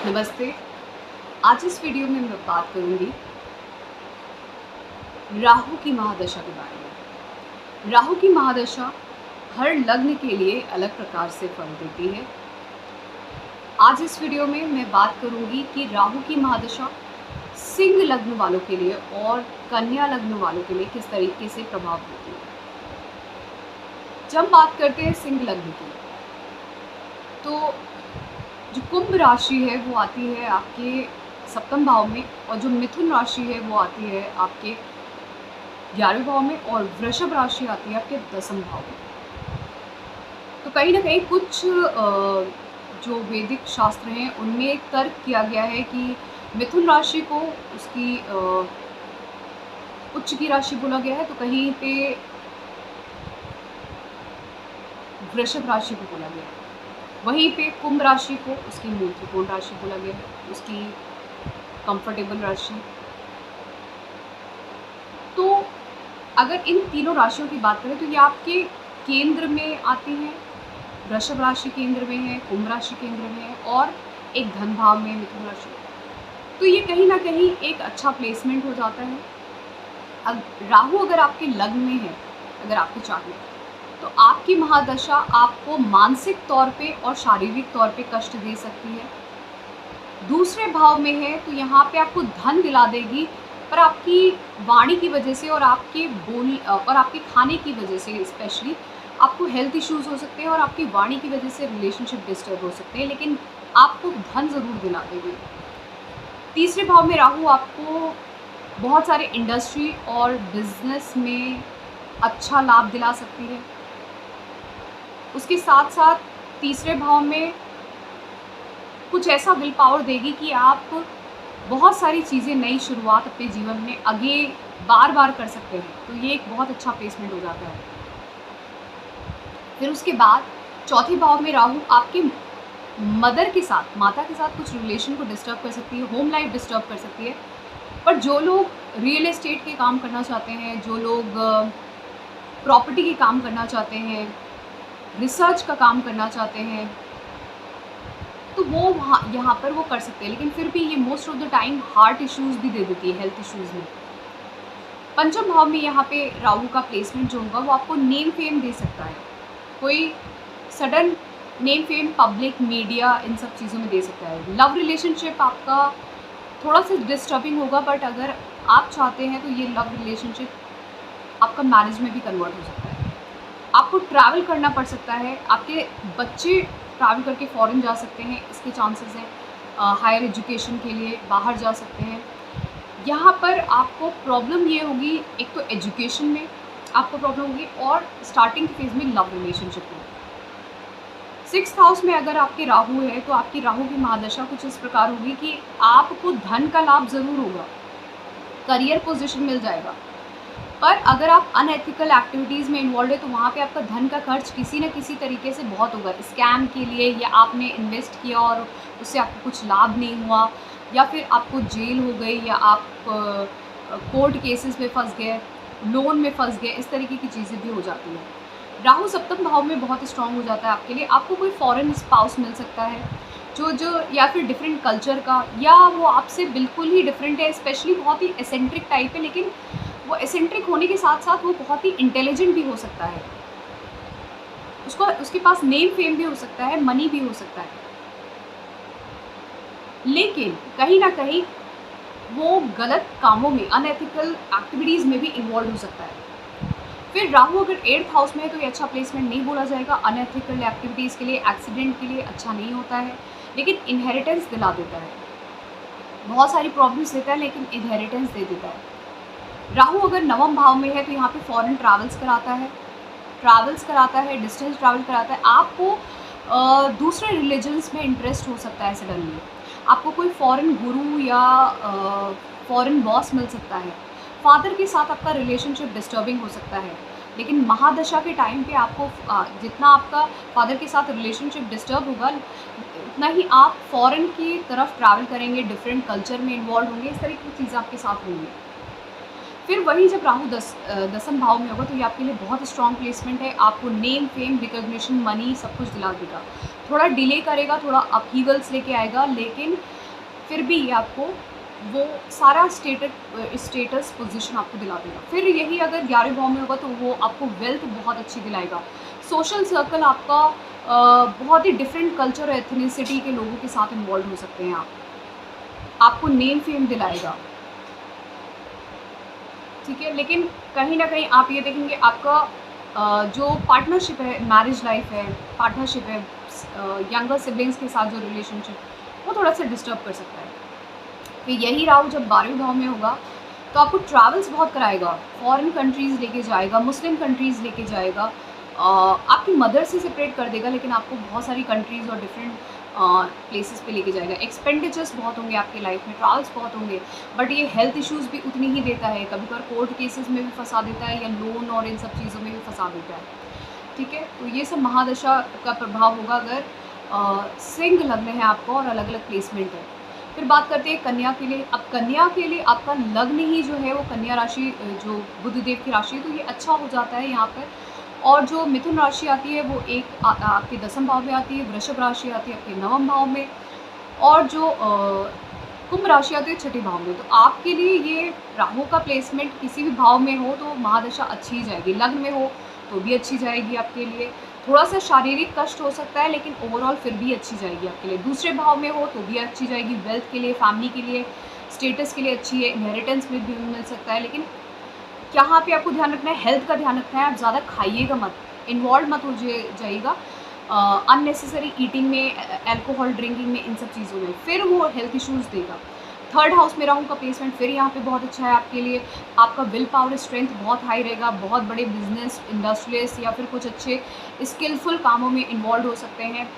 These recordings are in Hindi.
नमस्ते। आज इस वीडियो में मैं बात करूंगी राहु की महादशा के बारे में। राहु की महादशा हर लग्न के लिए अलग प्रकार से फल देती है। आज इस वीडियो में मैं बात करूंगी कि राहु की महादशा सिंह लग्न वालों के लिए और कन्या लग्न वालों के लिए किस तरीके से प्रभाव देती है। जब हम बात करते हैं सिंह लग्न की, तो जो कुंभ राशि है वो आती है आपके सप्तम भाव में, और जो मिथुन राशि है वो आती है आपके 11वें भाव में, और वृषभ राशि आती है आपके 10वें भाव में। तो कहीं ना कहीं कुछ जो वैदिक शास्त्र हैं उनमें तर्क किया गया है कि मिथुन राशि को उसकी उच्च की राशि बोला गया है, तो कहीं पे वृषभ राशि को बोला गया है, वहीं पे कुंभ राशि को उसकी मूल त्रिकोण राशि बोला गया है, उसकी कंफर्टेबल राशि। तो अगर इन तीनों राशियों की बात करें तो ये आपके केंद्र में आती हैं। वृषभ राशि केंद्र में है, कुंभ राशि केंद्र में है, और एक धन भाव में मिथुन राशि। तो ये कहीं ना कहीं एक अच्छा प्लेसमेंट हो जाता है। अब राहु अगर आपके लग्न में है, अगर आपके चार्ट में, तो आपकी महादशा आपको मानसिक तौर पे और शारीरिक तौर पे कष्ट दे सकती है। दूसरे भाव में है तो यहाँ पे आपको धन दिला देगी, पर आपकी वाणी की वजह से और आपके बोल और आपके खाने की वजह से स्पेशली आपको हेल्थ इश्यूज हो सकते हैं, और आपकी वाणी की वजह से रिलेशनशिप डिस्टर्ब हो सकते हैं, लेकिन आपको धन ज़रूर दिला देगी। तीसरे भाव में राहु आपको बहुत सारे इंडस्ट्री और बिजनेस में अच्छा लाभ दिला सकती है। उसके साथ साथ तीसरे भाव में कुछ ऐसा विल पावर देगी कि आप बहुत सारी चीज़ें, नई शुरुआत अपने जीवन में आगे बार बार कर सकते हैं। तो ये एक बहुत अच्छा प्लेसमेंट हो जाता है। फिर उसके बाद चौथे भाव में राहु आपके मदर के साथ, माता के साथ कुछ रिलेशन को डिस्टर्ब कर सकती है, होम लाइफ डिस्टर्ब कर सकती है। पर जो लोग रियल एस्टेट के काम करना चाहते हैं, जो लोग प्रॉपर्टी के काम करना चाहते हैं, रिसर्च का काम करना चाहते हैं, तो वो वहाँ यहाँ पर वो कर सकते हैं। लेकिन फिर भी ये most of the time heart issues भी दे देती है, हेल्थ इश्यूज़ में। पंचम भाव में यहाँ पे राहु का प्लेसमेंट जो होगा वो आपको नेम फेम दे सकता है। कोई sudden name fame public media इन सब चीज़ों में दे सकता है। लव रिलेशनशिप आपका थोड़ा सा डिस्टर्बिंग होगा, बट अगर आप चाहते हैं तो ये लव रिलेशनशिप आपका मैरिज में भी कन्वर्ट हो सकता है। आपको ट्रैवल करना पड़ सकता है, आपके बच्चे ट्रैवल करके फॉरेन जा सकते हैं, इसके चांसेस हैं। हायर एजुकेशन के लिए बाहर जा सकते हैं। यहाँ पर आपको प्रॉब्लम ये होगी, एक तो एजुकेशन में आपको प्रॉब्लम होगी, और स्टार्टिंग फेज में लव रिलेशनशिप में। 6th हाउस में अगर आपके राहु है तो आपकी राहु की महादशा कुछ इस प्रकार होगी कि आपको धन का लाभ ज़रूर होगा, करियर पोजीशन मिल जाएगा, पर अगर आप अनएथिकल एक्टिविटीज़ में इन्वॉल्व है तो वहाँ पे आपका धन का खर्च किसी न किसी तरीके से बहुत होगा। स्कैम के लिए, या आपने इन्वेस्ट किया और उससे आपको कुछ लाभ नहीं हुआ, या फिर आपको जेल हो गई, या आप कोर्ट केसेस में फंस गए, लोन में फंस गए, इस तरीके की चीज़ें भी हो जाती हैं। राहु सप्तम भाव में बहुत स्ट्रांग हो जाता है आपके लिए। आपको कोई फॉरेन स्पाउस मिल सकता है जो या फिर डिफरेंट कल्चर का, या वो आपसे बिल्कुल ही डिफरेंट है, स्पेशली बहुत ही एसेंट्रिक टाइप है, लेकिन वो एसेंट्रिक होने के साथ साथ वो बहुत ही इंटेलिजेंट भी हो सकता है। उसके पास नेम फेम भी हो सकता है, मनी भी हो सकता है, लेकिन कहीं ना कहीं वो गलत कामों में, अनएथिकल एक्टिविटीज़ में भी इन्वॉल्व हो सकता है। फिर राहु अगर 8th हाउस में है तो ये अच्छा प्लेसमेंट नहीं बोला जाएगा। अनएथिकल एक्टिविटीज़ के लिए, एक्सीडेंट के लिए अच्छा नहीं होता है, लेकिन इनहेरिटेंस दिला देता है। बहुत सारी प्रॉब्लम्स देता है, लेकिन इनहेरिटेंस दे देता है। राहु अगर 9वें भाव में है तो यहाँ पे फॉरेन ट्रैवल्स कराता है, डिस्टेंस ट्रैवल कराता है। आपको दूसरे रिलीजन्स में इंटरेस्ट हो सकता है सडनली, आपको कोई फॉरेन गुरु या फॉरेन बॉस मिल सकता है। फादर के साथ आपका रिलेशनशिप डिस्टर्बिंग हो सकता है, लेकिन महादशा के टाइम पे आपको जितना आपका फादर के साथ रिलेशनशिप डिस्टर्ब होगा, उतना ही आप फॉरेन की तरफ ट्रैवल करेंगे, डिफरेंट कल्चर में इन्वॉल्व होंगे, इस तरह की चीज़ें आपके साथ होंगी। फिर वही जब राहु 10वें भाव में होगा तो ये आपके लिए बहुत स्ट्रॉन्ग प्लेसमेंट है। आपको नेम फेम रिकॉग्निशन मनी सब कुछ दिला देगा। थोड़ा डिले करेगा, थोड़ा अपहीवल्स लेके आएगा, लेकिन फिर भी ये आपको वो सारा स्टेटस पोजीशन आपको दिला देगा। फिर यही अगर 11वें भाव में होगा तो वो आपको वेल्थ बहुत अच्छी दिलाएगा। सोशल सर्कल आपका बहुत ही डिफरेंट कल्चर और एथनिसिटी के लोगों के साथ इन्वॉल्व हो सकते हैं आप। आपको नेम फेम दिलाएगा, ठीक है। लेकिन कहीं ना कहीं आप ये देखेंगे आपका जो पार्टनरशिप है, मैरिज लाइफ है, पार्टनरशिप है, यंगर सिबलिंग्स के साथ जो रिलेशनशिप, वो थोड़ा सा डिस्टर्ब कर सकता है। फिर यही राहु जब 12वें भाव में होगा तो आपको ट्रैवल्स बहुत कराएगा, फॉरेन कंट्रीज़ लेके जाएगा, मुस्लिम कंट्रीज़ लेके जाएगा, आपकी मदर से सेपरेट कर देगा, लेकिन आपको बहुत सारी कंट्रीज़ और डिफरेंट प्लेसेस पे लेके जाएगा। एक्सपेंडिचर्स बहुत होंगे आपकी लाइफ में, ट्रैवल्स बहुत होंगे, बट ये हेल्थ इश्यूज़ भी उतनी ही देता है। कभी कभार कोर्ट केसेस में भी फंसा देता है, या लोन और इन सब चीज़ों में भी फंसा देता है, ठीक है। तो ये सब महादशा का प्रभाव होगा अगर सिंह लग्न है आपको और अलग अलग प्लेसमेंट है। फिर बात करते हैं कन्या के लिए। अब कन्या के लिए आपका लग्न ही जो है वो कन्या राशि, जो बुध देव की राशि है, तो ये अच्छा हो जाता है यहाँ पर। और जो मिथुन राशि आती है वो एक आपके 10वें भाव में आती है, वृषभ राशि आती है आपके 9वें भाव में, और जो कुंभ राशि आती है 6ठे भाव में। तो आपके लिए ये राहु का प्लेसमेंट किसी भी भाव में हो तो महादशा अच्छी ही जाएगी। लग्न में हो तो भी अच्छी जाएगी आपके लिए। थोड़ा सा शारीरिक कष्ट हो सकता है, लेकिन ओवरऑल फिर भी अच्छी जाएगी आपके लिए। दूसरे भाव में हो तो भी अच्छी जाएगी, वेल्थ के लिए, फैमिली के लिए, स्टेटस के लिए अच्छी है, इनहेरिटेंस में भी मिल सकता है। लेकिन यहाँ पे आपको ध्यान रखना है, हेल्थ का ध्यान रखना है। आप ज़्यादा खाइएगा मत, इन्वॉल्व मत हो जाइएगा अननेसेसरी ईटिंग में, अल्कोहल ड्रिंकिंग में, इन सब चीज़ों में, फिर वो हेल्थ इश्यूज़ देगा। 3rd हाउस में राहु का प्लेसमेंट फिर यहाँ पे बहुत अच्छा है आपके लिए। आपका विल पावर स्ट्रेंथ बहुत हाई रहेगा, बहुत बड़े बिजनेस, इंडस्ट्रियलिस्ट या फिर कुछ अच्छे स्किलफुल कामों में इन्वॉल्व हो सकते हैं।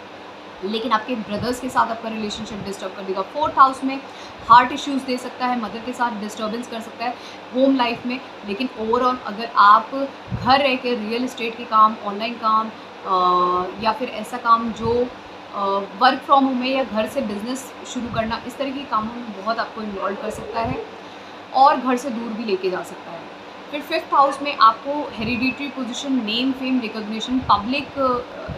लेकिन आपके ब्रदर्स के साथ आपका रिलेशनशिप डिस्टर्ब कर देगा। 4th हाउस में हार्ट इश्यूज़ दे सकता है, मदर के साथ डिस्टर्बेंस कर सकता है होम लाइफ में। लेकिन ओवरऑल अगर आप घर रह के रियल इस्टेट के काम, ऑनलाइन काम, या फिर ऐसा काम जो वर्क फ्रॉम होम है, या घर से बिजनेस शुरू करना, इस तरह के कामों में बहुत आपको इन्वॉल्व कर सकता है और घर से दूर भी लेके जा सकता है। फिर 5th हाउस में आपको hereditary position, name fame, recognition, public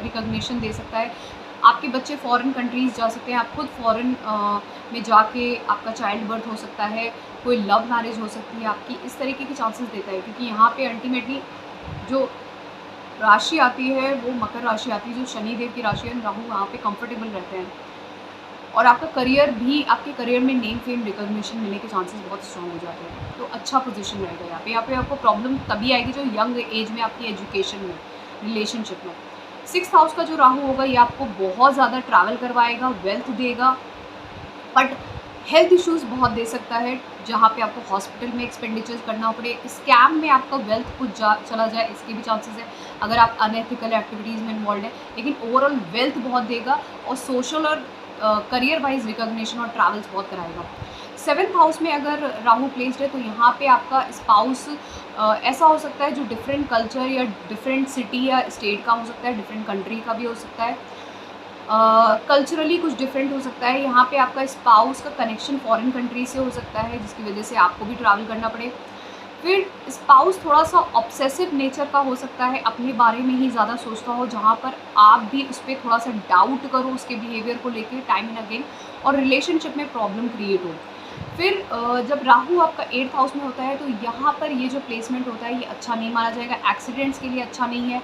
recognition दे सकता है। आपके बच्चे फॉरेन कंट्रीज़ जा सकते हैं, आप खुद फॉरेन में जाके आपका चाइल्ड बर्थ हो सकता है, कोई लव मैरिज हो सकती है आपकी, इस तरीके के चांसेस देता है। क्योंकि यहाँ पे अल्टीमेटली जो राशि आती है वो मकर राशि आती है, जो शनि देव की राशि है, राहु वहाँ पे कंफर्टेबल रहते हैं। और आपका करियर भी, आपके करियर में नेम फेम रिकॉग्निशन मिलने के चांसेस बहुत स्ट्रॉन्ग हो जाते हैं। तो अच्छा पोजीशन रहेगा यहाँ पे आपको प्रॉब्लम तभी आएगी जो यंग एज में आपकी एजुकेशन में, रिलेशनशिप में। 6th हाउस का जो राहु होगा ये आपको बहुत ज़्यादा ट्रैवल करवाएगा, वेल्थ देगा, बट हेल्थ इश्यूज़ बहुत दे सकता है, जहाँ पे आपको हॉस्पिटल में एक्सपेंडिचर्स करना पड़े, स्कैम में आपका वेल्थ कुछ चला जाए, इसके भी चांसेस है अगर आप अनएथिकल एक्टिविटीज़ में इन्वॉल्व हैं। लेकिन ओवरऑल वेल्थ बहुत देगा और सोशल और करियर वाइज रिकॉग्निशन और ट्रैवल्स बहुत कराएगा। 7th हाउस में अगर राहु प्लेस्ड है तो यहाँ पे आपका स्पाउस ऐसा हो सकता है जो डिफरेंट कल्चर या डिफरेंट सिटी या स्टेट का हो सकता है, डिफरेंट कंट्री का भी हो सकता है, कल्चरली कुछ डिफरेंट हो सकता है। यहाँ पे आपका स्पाउस का कनेक्शन फॉरेन कंट्री से हो सकता है, जिसकी वजह से आपको भी ट्रैवल करना पड़े। फिर स्पाउस थोड़ा सा ऑब्सेसिव नेचर का हो सकता है, अपने बारे में ही ज़्यादा सोचता हो, जहाँ पर आप भी उस पर थोड़ा सा डाउट करो उसके बिहेवियर को लेके टाइम एंड अगेन, और रिलेशनशिप में प्रॉब्लम क्रिएट हो। फिर जब राहु आपका 8th हाउस में होता है तो यहाँ पर ये जो प्लेसमेंट होता है ये अच्छा नहीं माना जाएगा, एक्सीडेंट्स के लिए अच्छा नहीं है,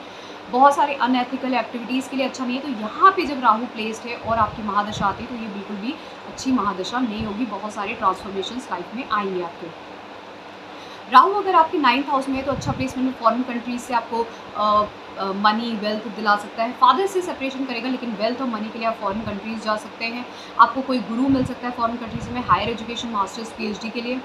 बहुत सारे अनएथिकल एक्टिविटीज़ के लिए अच्छा नहीं है। तो यहाँ पे जब राहु प्लेस्ड है और आपकी महादशा आती है तो ये बिल्कुल भी अच्छी महादशा नहीं होगी, बहुत सारे ट्रांसफॉर्मेशंस लाइफ में आएंगे आपके। राहु अगर आपके 9th हाउस में है तो अच्छा प्लेसमेंट में फॉरेन कंट्रीज से आपको मनी वेल्थ दिला सकता है। फादर से सेपरेशन करेगा, लेकिन वेल्थ और मनी के लिए आप फॉरेन कंट्रीज़ जा सकते हैं। आपको कोई गुरु मिल सकता है फॉरेन कंट्रीज़ में, हायर एजुकेशन, मास्टर्स, पीएचडी के लिए,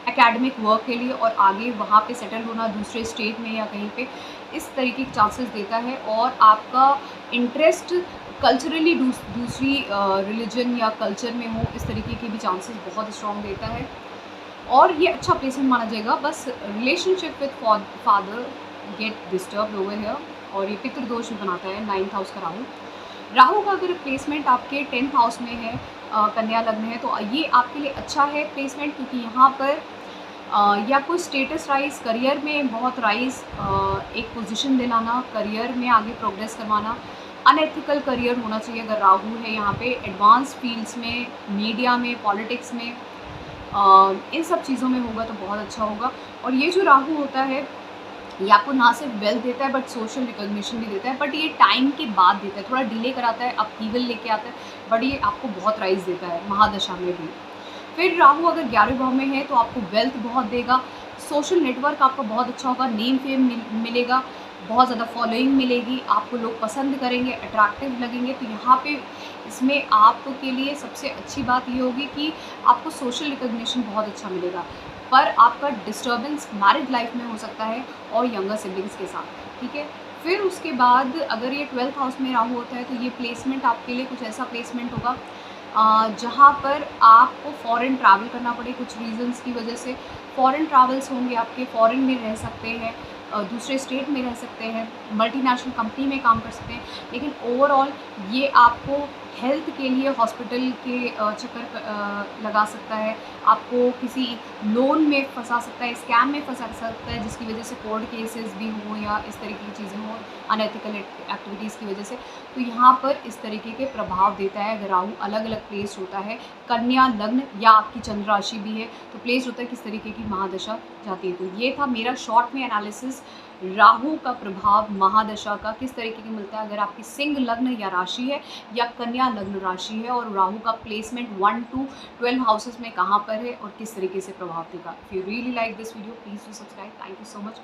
एकेडमिक वर्क के लिए, और आगे वहाँ पे सेटल होना दूसरे स्टेट में या कहीं पे, इस तरीके के चांसेस देता है। और आपका इंटरेस्ट कल्चरली दूसरी रिलीजन या कल्चर में हो, इस तरीके के भी चांसेस बहुत स्ट्रॉन्ग देता है और ये अच्छा प्लेसमेंट माना जाएगा। बस relationship with father get disturb over here, और ये पितृदोष भी बनाता है 9th हाउस का राहु। राहु का अगर प्लेसमेंट आपके 10th हाउस में है, कन्या लग्न है, तो ये आपके लिए अच्छा है प्लेसमेंट, क्योंकि यहाँ पर या कोई स्टेटस राइज, करियर में बहुत राइज, एक पोजीशन दिलाना, करियर में आगे प्रोग्रेस करवाना, अनएथिकल करियर होना चाहिए अगर राहु है यहाँ पे। एडवांस फील्ड्स में, मीडिया में, पॉलिटिक्स में, इन सब चीज़ों में होगा तो बहुत अच्छा होगा। और ये जो राहु होता है ये आपको ना सिर्फ वेल्थ देता है बट सोशल रिकॉग्निशन भी देता है, बट ये टाइम के बाद देता है, थोड़ा डिले कराता है, अपहीवल लेके आता है, बट ये आपको बहुत राइज देता है महादशा में भी। फिर राहु अगर 11वें भाव में है तो आपको वेल्थ बहुत देगा, सोशल नेटवर्क आपका बहुत अच्छा होगा, नेम फेम मिलेगा, बहुत ज़्यादा फॉलोइंग मिलेगी, आपको लोग पसंद करेंगे, अट्रैक्टिव लगेंगे। तो यहाँ पे इसमें आपके लिए सबसे अच्छी बात ये होगी कि आपको सोशल रिकॉग्निशन बहुत अच्छा मिलेगा, पर आपका डिस्टर्बेंस मैरिड लाइफ में हो सकता है और यंगर सिबलिंग्स के साथ, ठीक है। फिर उसके बाद अगर ये 12th हाउस में राहु होता है तो ये प्लेसमेंट आपके लिए कुछ ऐसा प्लेसमेंट होगा जहाँ पर आपको फॉरेन ट्रैवल करना पड़े, कुछ रीजंस की वजह से फॉरेन ट्रैवल्स होंगे आपके, फॉरेन में रह सकते हैं, दूसरे स्टेट में रह सकते हैं, मल्टीनेशनल कंपनी में काम कर सकते हैं, लेकिन ओवरऑल ये आपको हेल्थ के लिए हॉस्पिटल के चक्कर लगा सकता है, आपको किसी लोन में फंसा सकता है, स्कैम में फंसा सकता है, जिसकी वजह से कोर्ट केसेस भी हों या इस तरीके की चीज़ें हों अनएथिकल एक्टिविटीज़ की वजह से। तो यहाँ पर इस तरीके के प्रभाव देता है अगर राहु अलग अलग प्लेस होता है, कन्या लग्न या आपकी चंद्र राशि भी है तो प्लेस होता है किस तरीके की महादशा जाती है। तो ये था मेरा शॉर्ट में एनालिसिस राहु का प्रभाव महादशा का किस तरीके की मिलता है अगर आपकी सिंह लग्न या राशि है या कन्या लग्न राशि है, और राहु का प्लेसमेंट 1 to 12 हाउसेस में कहाँ पर है और किस तरीके से प्रभाव देगा। If you really like this video please do subscribe. Thank you so much.